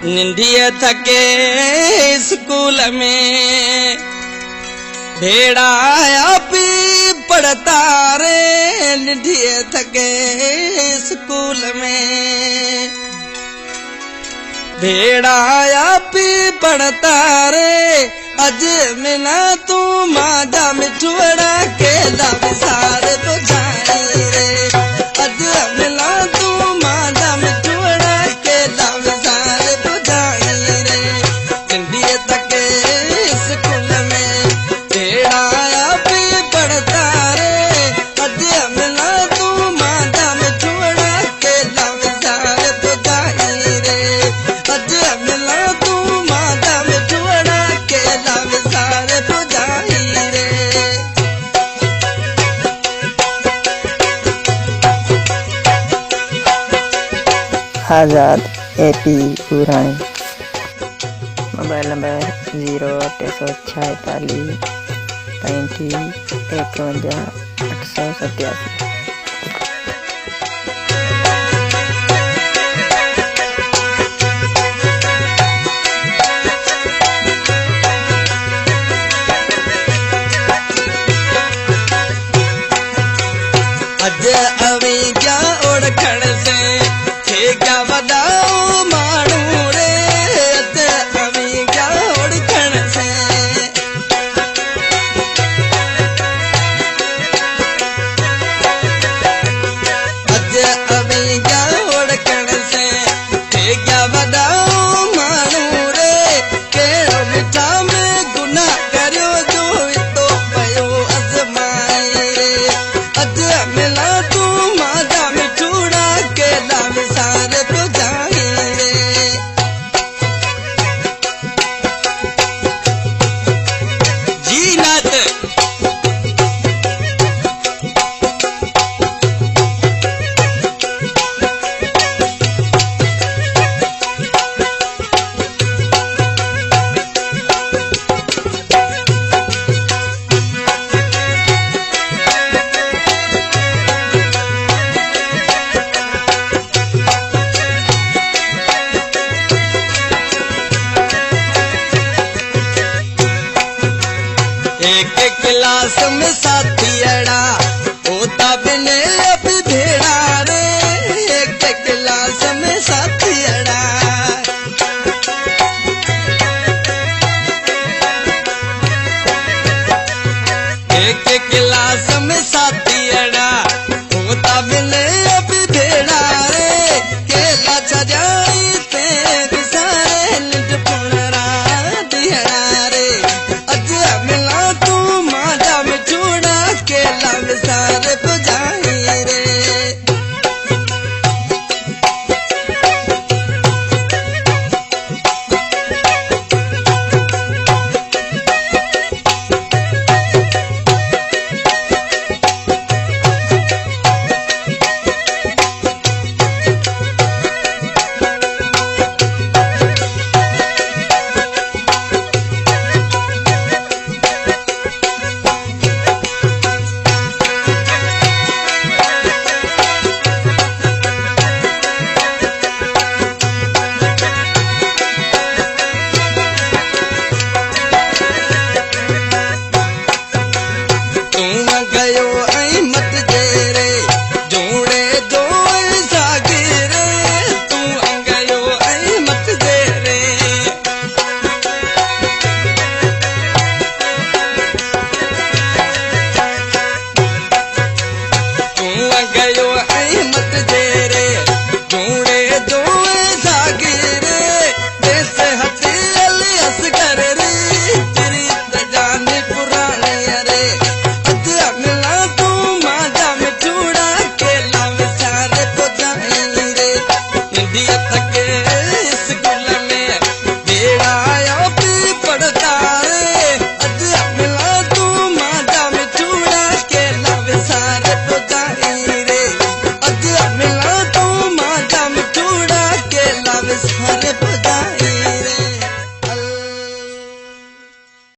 निंडिया थके स्कूल में भेड़ा आप पढ़ता रे। निंडिया थके स्कूल में भेड़ा आप पढ़ता रे। अज मिला तू मादा मिठुड़ा के लब सारे बुझाई रे। अज मिला तू मादा मिठुड़ा के लब सारे बुझाई रे। निंडिया तके स्कूल में भेड़ा आप पढ़ता रे। अज मिला तू मादा मिठुड़ा के लब सारे बुझाई रे। अज मिला तू मादा मिठुड़ा के लब सारे बुझाई रे। आजाद एपी पुराणी मोबाइल नंबर 0 846 35 51 887। अज अवी क्या ओढ़खण से थे क्या वदाओ माण्हू रे। अज अवी क्या ओढ़खण से अज अवी क्या ओढ़खण से थे क्या वदाओ माण्हू रे। कहिड़ो मिठा में गुनाह करियो जो हितो पयो अज़माए रे। अज मिला तू मादा मिठुड़ा के लब सारे बुझाई रे। जी नाथ एक क्लास में साथी अड़ा होता बिने अब भेड़ा रे। एक क्लास में साथी अड़ा एक क्लास में साथी अड़ा होता बिने अब भेड़ा रे। केला छजाई ते बिसारे लिट पुणा